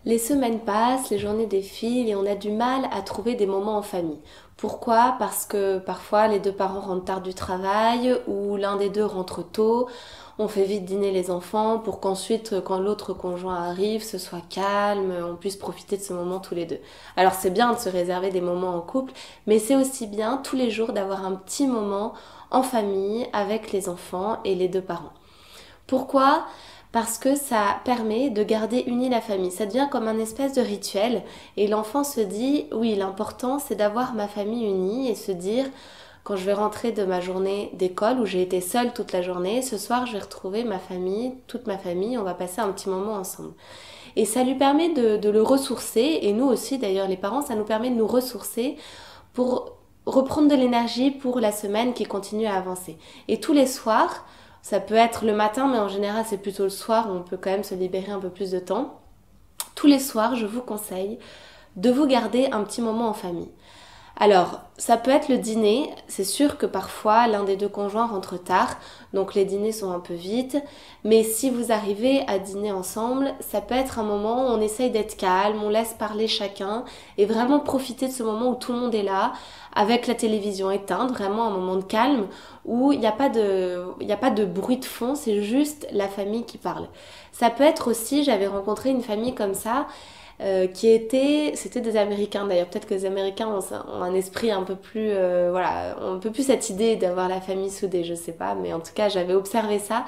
Les semaines passent, les journées défilent et on a du mal à trouver des moments en famille. Pourquoi? Parce que parfois les deux parents rentrent tard du travail ou l'un des deux rentre tôt. On fait vite dîner les enfants pour qu'ensuite, quand l'autre conjoint arrive, ce soit calme, on puisse profiter de ce moment tous les deux. Alors c'est bien de se réserver des moments en couple, mais c'est aussi bien tous les jours d'avoir un petit moment en famille avec les enfants et les deux parents. Pourquoi? Parce que ça permet de garder unie la famille. Ça devient comme un espèce de rituel et l'enfant se dit oui, l'important c'est d'avoir ma famille unie et se dire quand je vais rentrer de ma journée d'école où j'ai été seule toute la journée, ce soir je vais retrouver ma famille, toute ma famille, on va passer un petit moment ensemble. Et ça lui permet de le ressourcer et nous aussi d'ailleurs les parents, ça nous permet de nous ressourcer pour reprendre de l'énergie pour la semaine qui continue à avancer. Et tous les soirs, ça peut être le matin, mais en général c'est plutôt le soir où on peut quand même se libérer un peu plus de temps. Tous les soirs, je vous conseille de vous garder un petit moment en famille. Alors, ça peut être le dîner, c'est sûr que parfois l'un des deux conjoints rentre tard, donc les dîners sont un peu vite, mais si vous arrivez à dîner ensemble, ça peut être un moment où on essaye d'être calme, on laisse parler chacun et vraiment profiter de ce moment où tout le monde est là, avec la télévision éteinte, vraiment un moment de calme où il n'y a pas de bruit de fond, c'est juste la famille qui parle. Ça peut être aussi, j'avais rencontré une famille comme ça, c'était des Américains d'ailleurs. Peut-être que les Américains ont un esprit un peu plus, voilà, ont un peu plus cette idée d'avoir la famille soudée, je sais pas, mais en tout cas j'avais observé ça,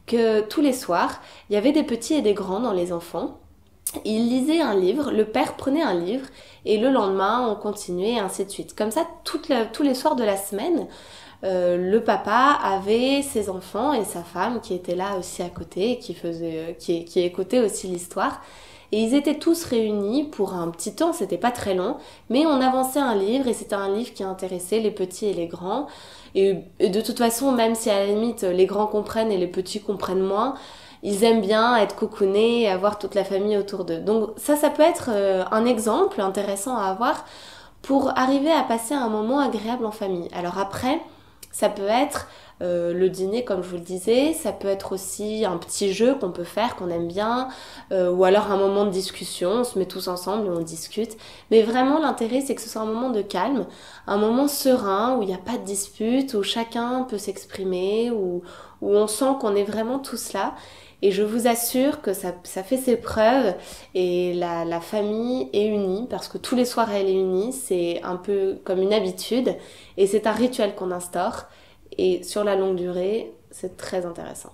que tous les soirs, il y avait des petits et des grands dans les enfants. Ils lisaient un livre, le père prenait un livre et le lendemain on continuait et ainsi de suite. Comme ça, tous les soirs de la semaine, le papa avait ses enfants et sa femme qui étaient là aussi à côté, qui écoutaient aussi l'histoire. Et ils étaient tous réunis pour un petit temps, c'était pas très long, mais on avançait un livre et c'était un livre qui intéressait les petits et les grands. Et de toute façon, même si à la limite les grands comprennent et les petits comprennent moins, ils aiment bien être cocoonés et avoir toute la famille autour d'eux. Donc ça peut être un exemple intéressant à avoir pour arriver à passer un moment agréable en famille. Alors après, ça peut être le dîner, comme je vous le disais, ça peut être aussi un petit jeu qu'on peut faire, qu'on aime bien, ou alors un moment de discussion, on se met tous ensemble et on discute. Mais vraiment, l'intérêt, c'est que ce soit un moment de calme, un moment serein, où il n'y a pas de dispute, où chacun peut s'exprimer, où on sent qu'on est vraiment tous là. Et je vous assure que ça fait ses preuves et la famille est unie parce que tous les soirs elle est unie, c'est un peu comme une habitude et c'est un rituel qu'on instaure et sur la longue durée c'est très intéressant.